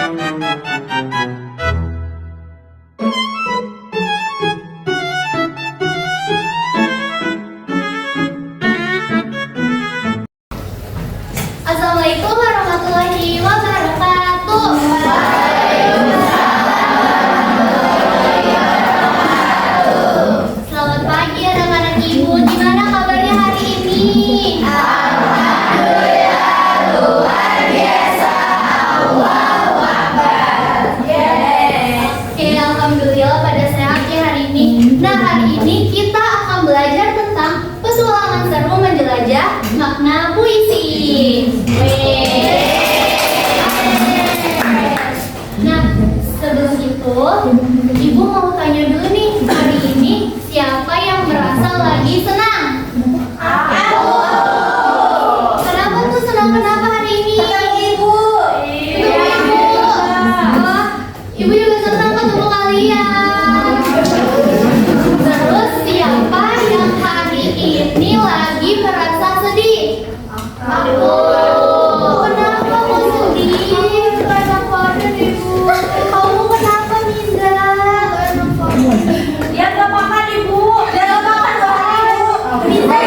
Assalamualaikum warahmatullahi wabarakatuh. Selamat pagi anak-anak ibu. Gimana kabarnya hari ini? Alhamdulillah luar biasa. Allahu Akbar. Oke, alhamdulillah pada sehat ya hari ini. Nah, hari ini kita akan belajar tentang petualangan seru menjelajah makna puisi. Nah, sebelum itu, Ibu mau tanya dulu nih, hari ini siapa yang merasa lagi senang? Aku. Kenapa tuh senang? Kenapa hari ini? Ibu. Ibu. Oh, Ibu juga senang ketemu kalian. Terus siapa yang hari ini lagi merasa sedih? Aku. Kenapa kok sedih? Kenapa ada Ibu? Kamu kenapa Minda? Dia gak makan Ibu. Dia gak makan Ibu. Minda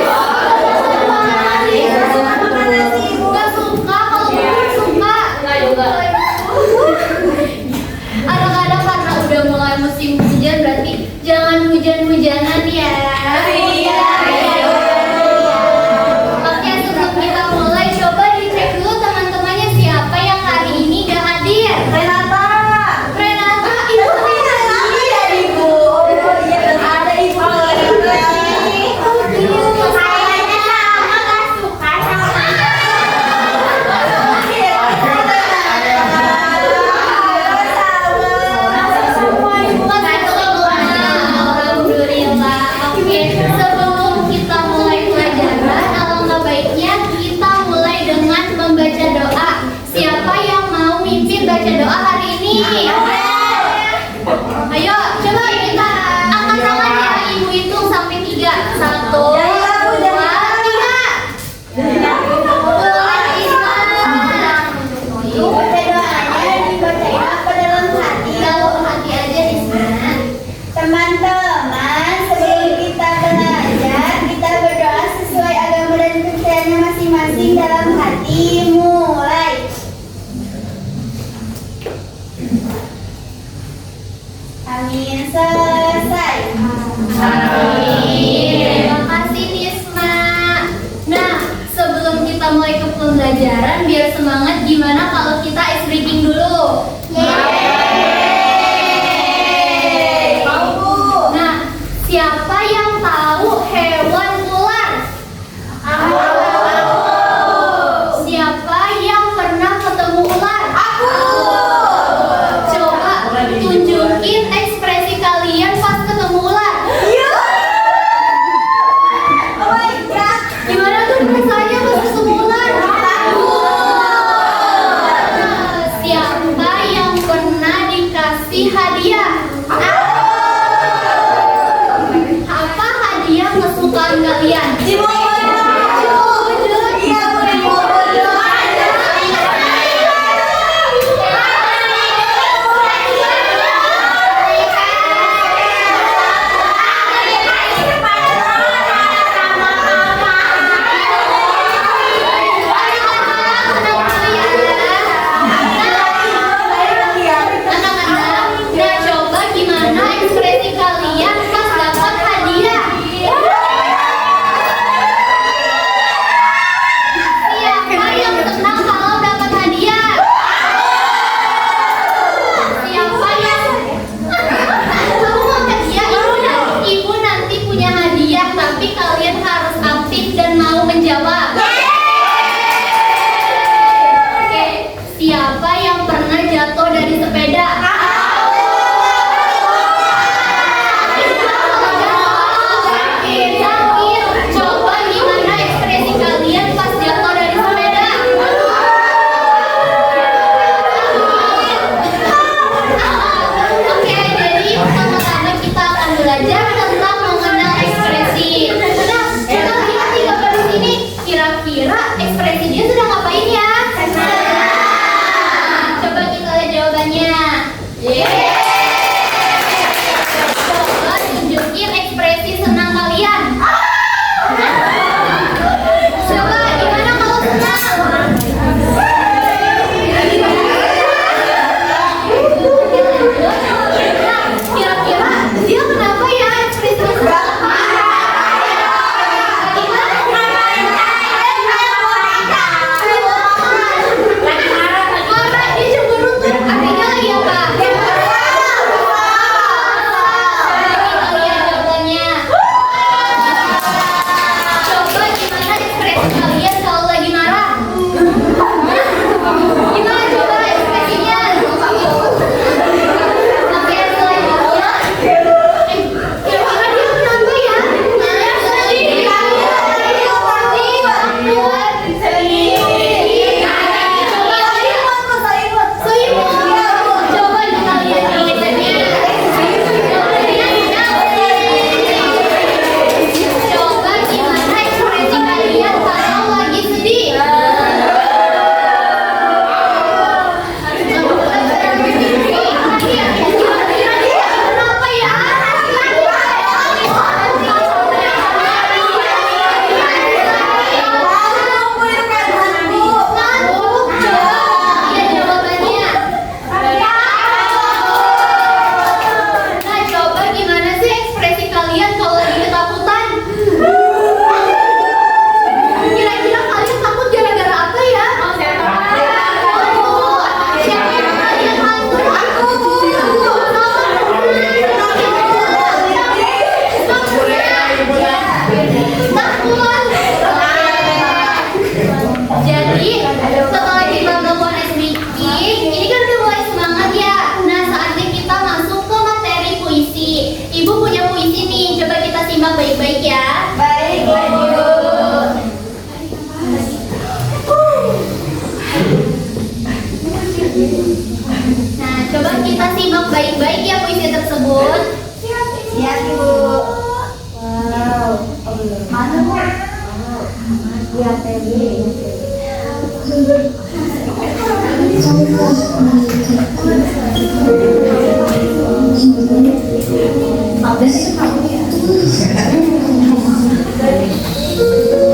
Gak suka makan nasi Ibu. gak suka, kalau Bubur suka. Enggak juga. Kadang-kadang karena udah mulai musim hujan, berarti jangan hujan-hujanan ya. Iya. Oke, sebelum kita mulai, coba dicek dulu teman-temannya siapa yang hari ini gak hadir. Renata. Renata, Ibu Ada Ibu. Ada Ibu. Kayaknya sama gak suka sama. Alhamdulillah. Oke, sebelum kita mulai pelajaran, alangkah baiknya kita mulai dengan membaca doa. Siapa yang mau mimpin baca doa hari ini? Ayo, coba kita angkat tangan ya. Ibu hitung sampai 3. 1, 2, 3. Mulai Islam. Doanya dibacain apa dalam hati? Dalam hati aja Islam. Teman-teman, sebelum kita belajar, kita berdoa sesuai agama dan kepercayaannya masing-masing dalam hati. Mulai. Amin. Selesai. Terima kasih Nisma. Nah, sebelum kita mulai ke pembelajaran, biar semangat, gimana kalau kita ice breaking dulu? Nah, siapa yang tahu hewan ular? Siapa yang pernah ketemu ular? Coba tunjukin ekspresi kalian pas ketemu ular. Gimana tuh rasanya pas ketemu ular? Siapa yang pernah dikasih hadiah? Apa hadiah kesukaan kalian? Anak-anak, nah coba gimana ekspresi kalian pas dapat hadiah? Siapa yang senang kalau dapat hadiah? Siapa yang kamu mau hadiah? Ibu nanti punya hadiah, tapi kalian harus aktif dan mau menjawab. Oke, siapa yang pernah jatuh dari sepeda? Coba gimana ekspresi kalian pas jatuh dari sepeda? Oke, jadi pertama-tama kita akan belajar tentang mengenal ekspresi. Nah, kita lihat di gambar di sini. Kira-kira ekspresi dia sedang ngapain ya?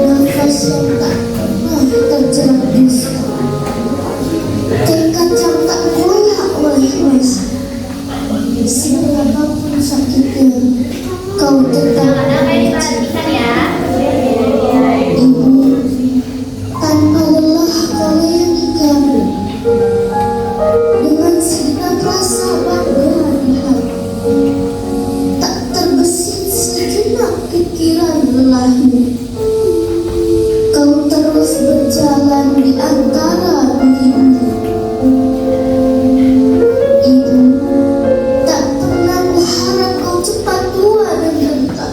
Nafas yang tak pernah terjerat dusta, tekad yang tak goyah oleh rasa. Seberapapun sakitnya, kau tetap diperhatikan ya. Ibu, tanpa lelah kau layani kami dengan segenap rasa bangga di hati. Tak terbesit sejenak pikiran lelahmu. Kau terus berjalan di antara bumi. Ibu, tak pernah berharap kau cepat tua dan renta.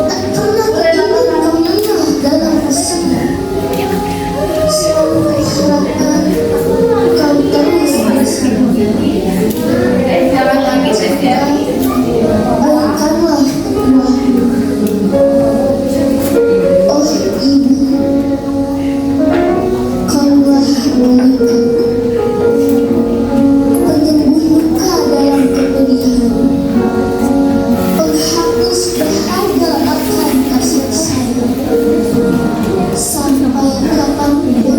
Tak pernah ingin kau lelah dalam usaha. Selalu kuharapkan kau terus bersama. Berikanlah kedua-mu. Oh Ibu, kaulah malaikat penyembuh luka dalam kepedihan, penghapus berharga akan kasih sayang. Sampai kapanpun itu,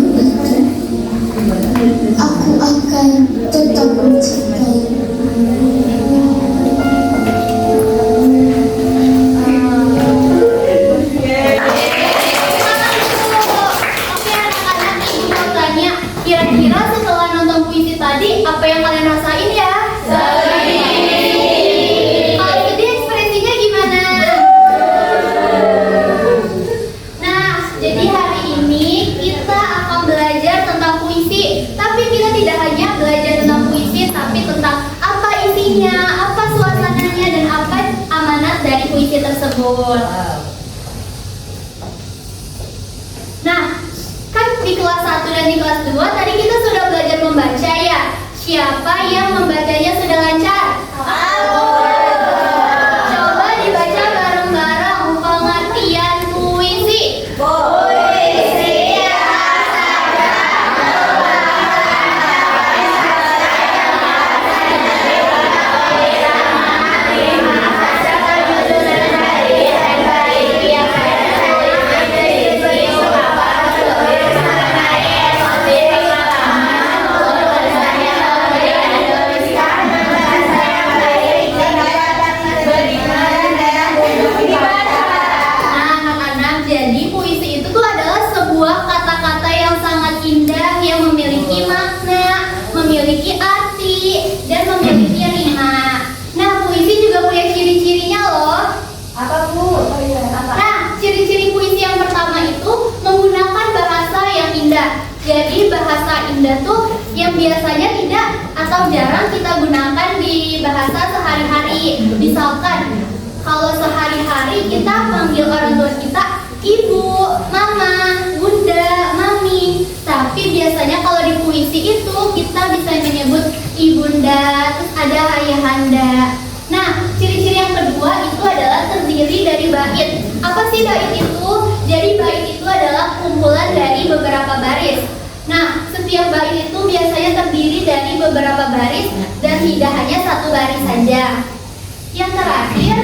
aku akan tetap mencintai. Oke anak-anak, ibu mau tanya, kira-kira setelah nonton puisi tadi, apa yang kalian rasain ya? Kalau sedih ekspresinya gimana? Nah, jadi hari ini kita akan belajar tentang puisi. Tapi kita tidak hanya belajar tentang puisi, tapi tentang apa isinya, apa suasananya, dan apa amanat dari puisi tersebut. Nah, kan di kelas 1 dan di kelas 2 tadi kita sudah belajar membaca ya. Siapa yang membacanya sudah lancar? Coba dibaca bareng-bareng pengertian puisi. Nah, anak-anak, jadi puisi itu tuh adalah sebuah kata-kata yang sangat indah, yang memiliki makna, memiliki arti, dan memiliki rima. Nah, puisi juga punya ciri-cirinya loh. Apa Bu? Nah, ciri-ciri puisi yang pertama itu menggunakan bahasa yang indah. Jadi bahasa indah tuh yang biasanya tidak atau jarang kita gunakan di bahasa sehari-hari. Misalkan kalau sehari-hari kita panggil orang tua kita ibu, mama, bunda, mami. Tapi biasanya kalau di puisi itu kita bisa menyebut ibunda, terus ada ayahanda. Nah, ciri-ciri yang kedua itu adalah terdiri dari bait. Apa sih bait itu? Jadi bait itu adalah kumpulan dari beberapa baris. Nah, setiap bait itu biasanya terdiri dari beberapa baris dan tidak hanya satu baris saja. Yang terakhir,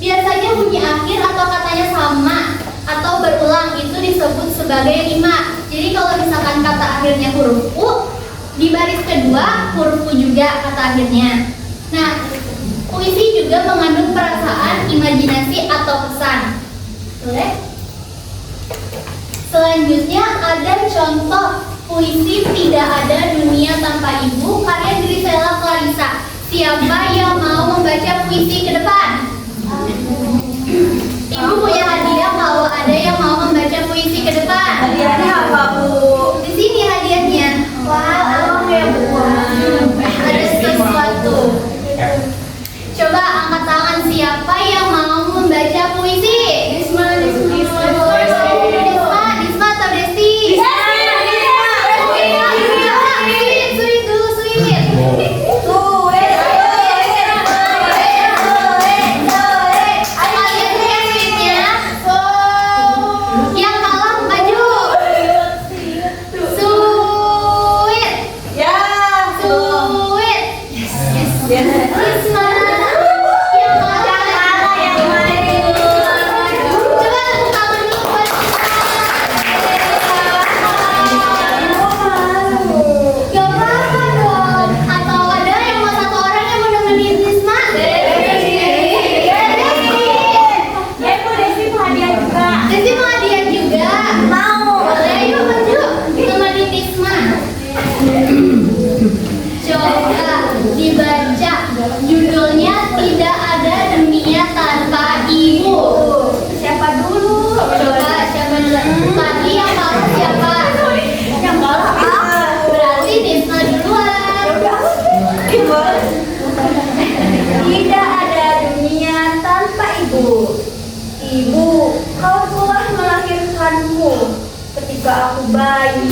biasanya bunyi akhir atau katanya sama atau berulang itu disebut sebagai rima. Jadi kalau misalkan kata akhirnya huruf U, di baris kedua huruf U juga kata akhirnya. Nah, puisi juga mengandung perasaan, imajinasi atau pesan. Boleh? Selanjutnya ada contoh puisi Tidak Ada Dunia Tanpa Ibu karya Grisela Clarissa. Siapa yang mau membaca puisi ke depan? Ibu punya hadiah kalau ada yang mau membaca puisi ke depan. Hadiahnya apa Bu? Di sini hadiahnya. Wow, ya Bu. Ada sesuatu. Coba angkat tangan siapa yang mau membaca puisi. Disma atau Desti? Sweet dulu, sweet. Kalian lihat sweetnya. Yang Risma yang kalah yang kemarin. Coba tepuk tangan dulu buat Gak apa-apa dong. Atau ada yang mau satu orang yang mau nemenin Risma? Desi mau hadiah juga. Mau. Boleh, yuk maju nemenin Risma. Coba dibaca judulnya Tidak Ada Dunia Tanpa Ibu. Siapa dulu? Coba siapa dulu? Tadi yang kalah siapa? Yang kalah Berarti Risma duluan. Tidak ada dunia tanpa ibu. Ibu, kau telah melahirkanku. Ketika aku bayi,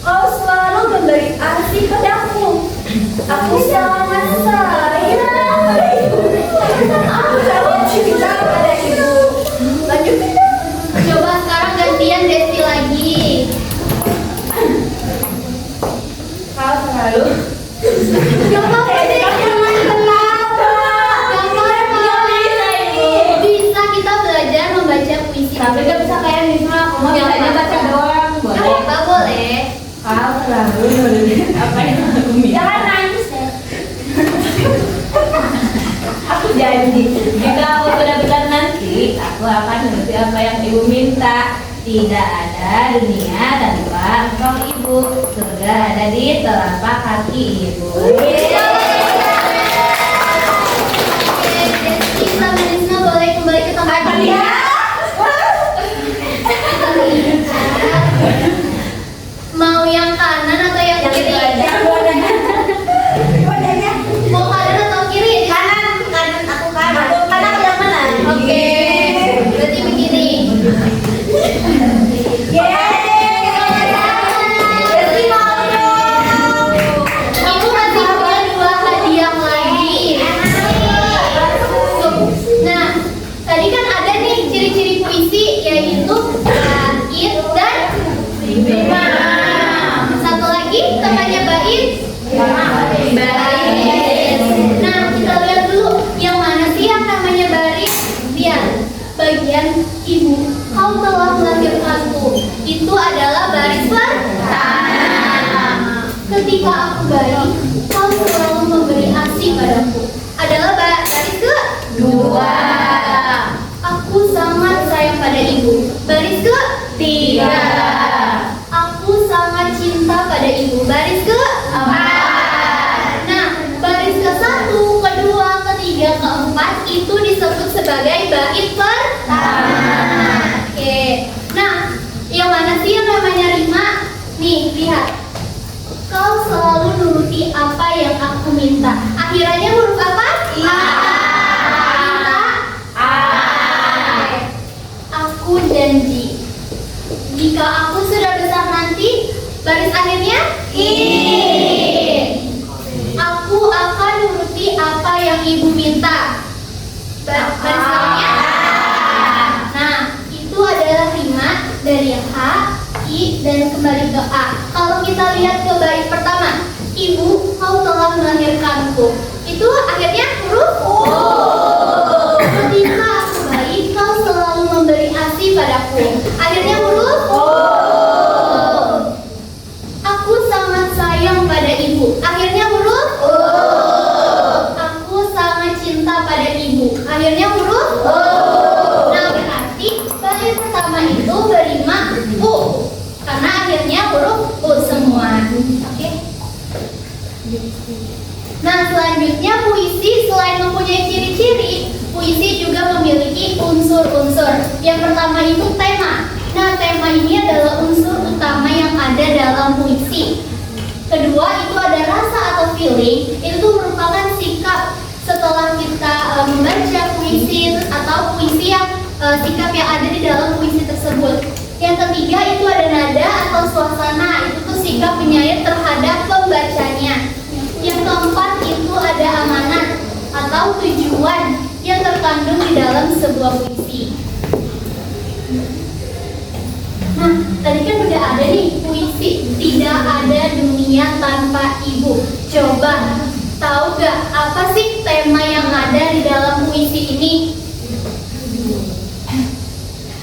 kau selalu memberi ASI padaku. Aku sangat sayang. Aku sangat cinta pada ibu. Lanjut. Coba sekarang gantian Desti lagi. Kau selalu Gak apa-apa deh, jangan kenapa. Gak apa-apa. Bisa kita belajar membaca puisi. tapi gak bisa kayak Nisma. Kamu Gak bisa apa-apa. baca doang. Apa boleh? Kau selalu memberi apa yang aku minta. Jangan nangis ya. Aku janji, jika aku benar-benar nanti, aku akan menuruti apa yang ibu minta. Tidak ada dunia tanpa engkau ibu. Surga ada di telapak kaki ibu. Desti sama Risma boleh kembali ke tempat dia. Mau yang kanan atau yang kiri? Mau kanan atau kiri? Kanan aku kanan. Kanan yang mana? Oke, berarti begini. Desi mau dong. Ibu masih punya 2 hadiah lagi. Nah, tadi kan ada nih ciri-ciri puisi yaitu bait dan rima. Satu lagi temannya bait. Baris. Nah, kita lihat dulu yang mana sih yang namanya baris. Lihat, bagian ibu, kau telah melahirkanku. Itu adalah baris pertama. Ketika aku bayi, kau selalu memberi ASI padaku. Adalah baris kedua. Aku sangat sayang pada ibu. Baris ketiga. Aku sangat cinta pada ibu. Baris keempat. Nah, baris ke-1, kedua, ketiga, keempat itu disebut sebagai bait pertama. Oke. Nah, yang mana sih yang namanya rima? Nih, lihat. Kau selalu nuruti apa yang aku minta. Akhirannya huruf apa? Minta. Aku janji. Jika aku sudah besar nanti, baris akhirnya aku akan nuruti apa yang ibu minta. Baris akhirnya. Nah, itu adalah rima dari H, I, dan kembali ke A. Kalau kita lihat ke bait pertama, ibu, kau telah melahirkanku. Itu akhirnya huruf O. Ketika aku bayi, kau selalu memberi ASI padaku. Akhirnya huruf O. Aku sangat sayang pada ibu. Akhirnya huruf O. Aku sangat cinta pada ibu. Akhirnya huruf O. Nah, berarti bait pertama itu berima U. Karena akhirnya huruf U semua. Oke. Nah, selanjutnya puisi selain mempunyai ciri-ciri, puisi juga memiliki unsur-unsur. Yang pertama itu tema. Nah, tema ini adalah unsur utama yang ada dalam puisi. Kedua itu ada rasa atau feeling. Itu tuh merupakan sikap setelah kita membaca puisi atau puisi yang sikap yang ada di dalam puisi tersebut. Yang ketiga itu ada nada atau suasana. Itu tuh sikap penyair terhadap pembacanya. Yang keempat itu ada amanat atau tujuan yang terkandung di dalam sebuah puisi. Nah, tadi kan udah ada nih puisi Tidak Ada Dunia Tanpa Ibu. Coba Tahu gak apa sih tema yang ada di dalam puisi ini?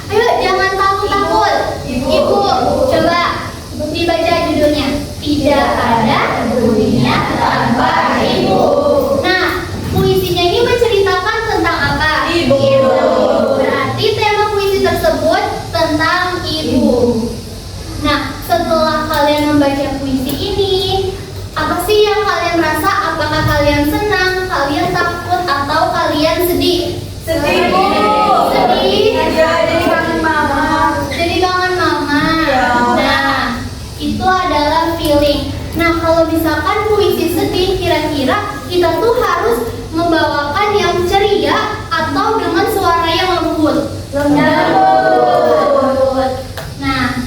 Ayo, jangan takut-takut. Ibu, coba dibaca judulnya. Tidak ada dunia tanpa ibu. Nah, puisinya ini menceritakan tentang apa? Ibu. Berarti tema puisi tersebut tentang ibu. Nah, setelah kalian membaca puisi ini, apa sih yang kalian rasa? Apakah kalian senang, kalian takut, atau kalian sedih? Sedih. Sedih. Jadi kangen mama. Jadi kangen mama. Ya. Nah, itu adalah feeling. Nah, kalau misalkan puisi sedih, kira-kira kita tuh harus membawakan yang ceria atau dengan suara yang lembut. Lembut. Nah,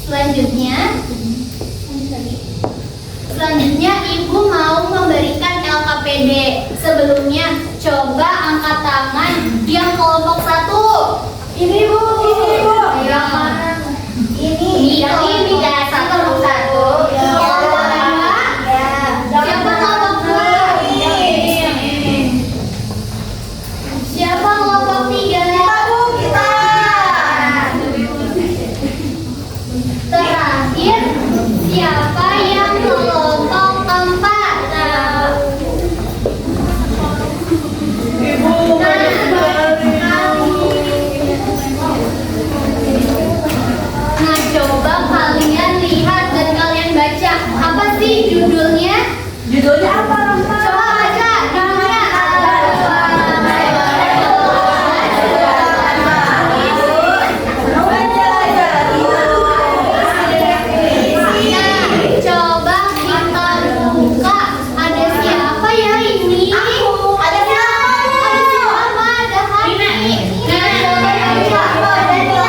selanjutnya ibu mau memberikan LKPD. Sebelumnya, coba angkat tangan yang kelompok 1. Ini bu. Ayo. Ini ya, kelompok 1. Kelompok 2. Siapa kelompok 2? Siapa kelompok 3? Terakhir, siapa yang kelompok 4? Nah, coba kalian lihat dan kalian baca. Apa sih judulnya? Judulnya apa, Rama? Coba baca judulnya. Nah, coba kita buka. Ada siapa ya ini? Ada siapa? Ada siapa? Ada Hani. Nah, coba baca.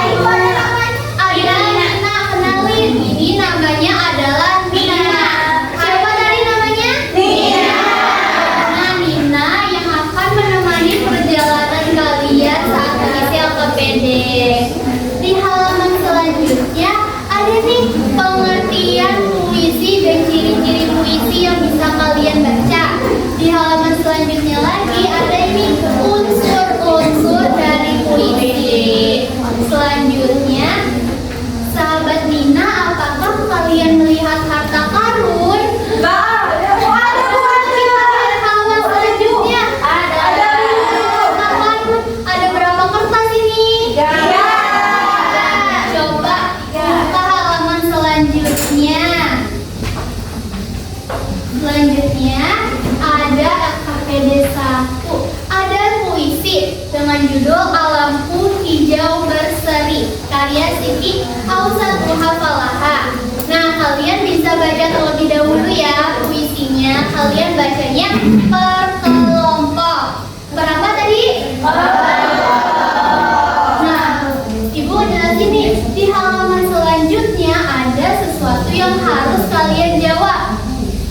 Ada Nina, kenalin. Ini namanya adalah Nina. Siapa tadi namanya? Nina. Nah, Nina yang akan menemani perjalanan kalian saat mengisi LKPD. Di halaman selanjutnya ada nih pengertian puisi dan ciri-ciri puisi yang bisa kalian baca. Di halaman selanjutnya lagi ada ini unsur-unsur dari puisi. Selanjutnya, sahabat Nina, apakah kalian melihat harta karun? Ada bu. Halaman selanjutnya ada harta karun. Ada berapa kertas ini? Iya. Coba buka halaman selanjutnya. Selanjutnya ada LKPD 1. Ada puisi dengan judul Alamku Hijau Berseri karya Siti Ausatu Hafalaha. Nah, kalian bisa baca terlebih dahulu ya puisinya. Kalian bacanya per kelompok. Berapa tadi? Nah, Ibu jelasin nih, di halaman selanjutnya ada sesuatu yang harus kalian jawab.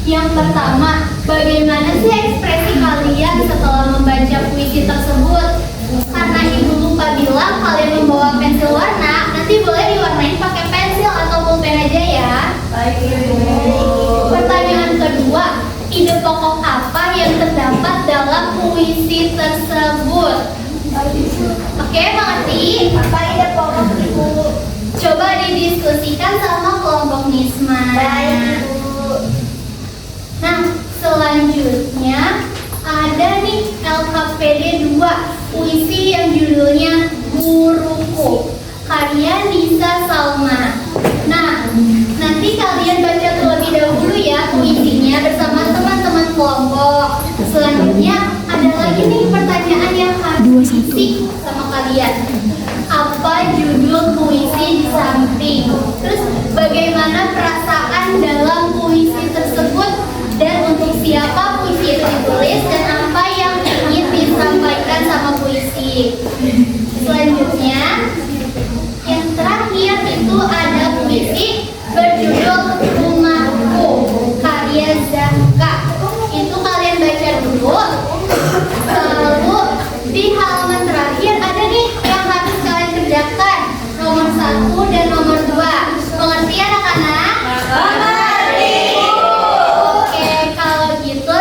Yang pertama, bagaimana sih ekspresi kalian setelah membaca puisi tersebut? Karena Ibu lupa bilang kalian membawa pensil warna, nanti boleh diwarnain pakai pensil atau pulpen aja ya. Pertanyaan kedua, ide pokok apa yang terdapat dalam puisi tersebut? Oke, mengerti? Apa ide pokok ibu? Coba didiskusikan sama kelompok Nisma. Baik, Bu. Nah, selanjutnya ada nih LKPD 2, puisi yang judulnya Guruku karya Nisa Salma. Nah, nanti kalian baca terlebih dahulu ya puisinya bersama teman-teman kelompok. Selanjutnya ada lagi nih pertanyaan yang harus diisi sama kalian. Apa judul puisi di samping? Terus bagaimana perasaan dalam puisi tersebut dan untuk siapa puisi itu ditulis dan apa yang ingin disampaikan sama puisi. Selanjutnya, yang terakhir itu ada puisi berjudul Rumahku karya Zahka. Itu kalian baca dulu. Lalu di halaman terakhir ada nih yang harus kalian kerjakan, nomor 1 dan nomor 2. Mengerti anak-anak? Oke, kalau gitu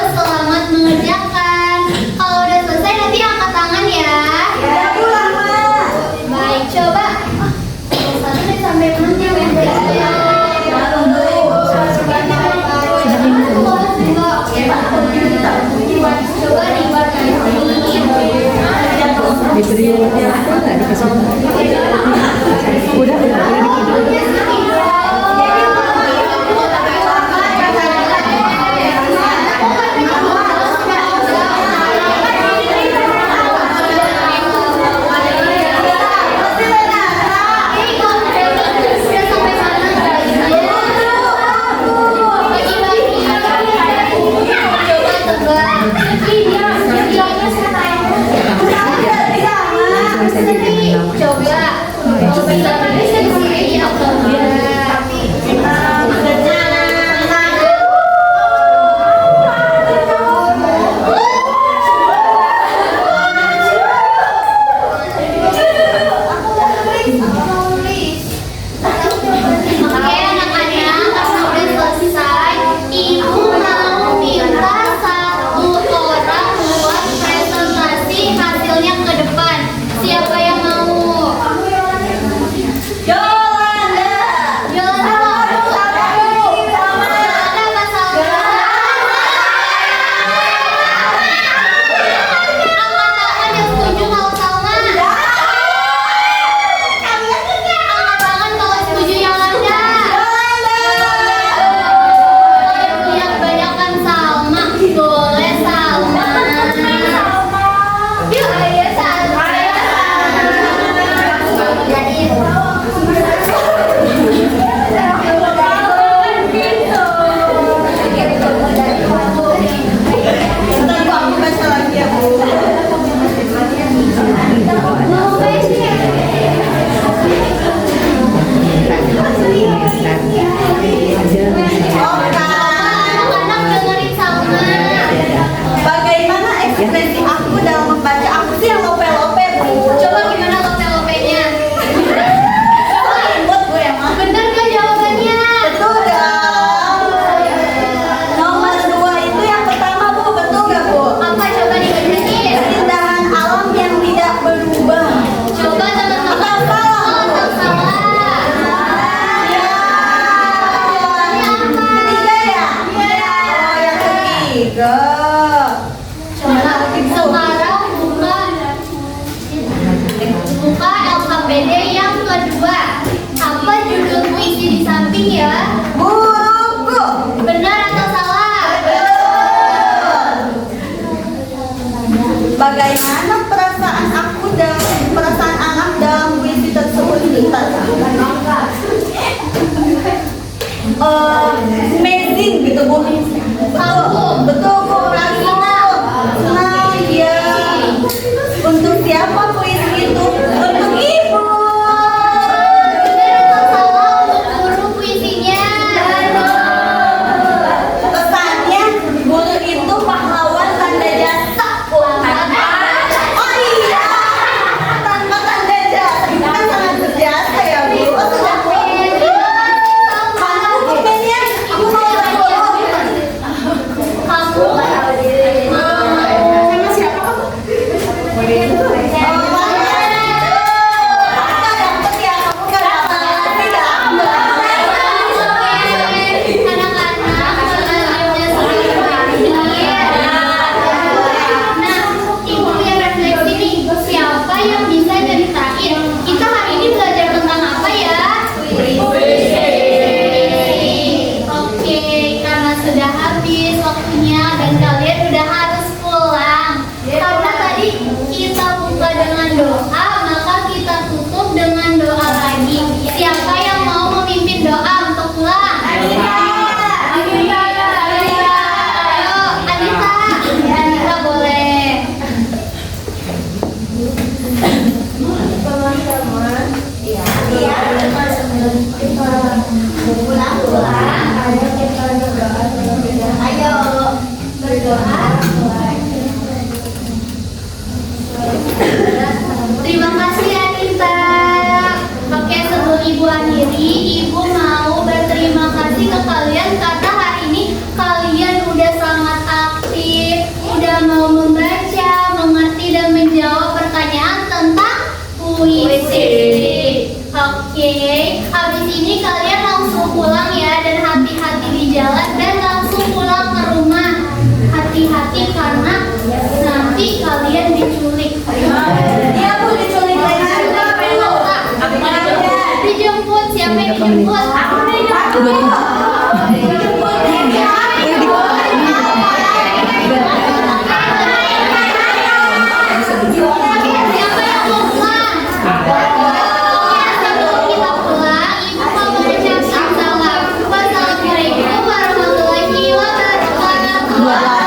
Coba diwarnai ini. Diberi warna apa nggak dikasih tahu? Buka LKPD yang kedua. Apa judul puisi di samping ya? Buku. Benar atau salah? Bagaimana perasaan aku dan perasaan anak dalam puisi tersebut? Amazing gitu Bu. Betul Bu. Senang ya. Untuk siapa puisi itu? Untuk Ibu. Benar atau salah untuk guru puisinya? Pesannya guru itu pahlawan tanda jasa. Oh iya, tanpa tanda jasa itu kan sangat berjasa ya Bu. Oh sudah Bu. Mana bukunya? Ibu mau baca. Kamu Sama siapa kamu? sudah habis waktunya dan kalian udah harus pulang. Karena tadi kita buka dengan doa, maka kita tutup dengan doa lagi. Siapa yang mau memimpin doa untuk pulang? Ayo, Anita boleh. Teman-teman, Pulang. Ayo kita berdoa. Ayo berdoa. buat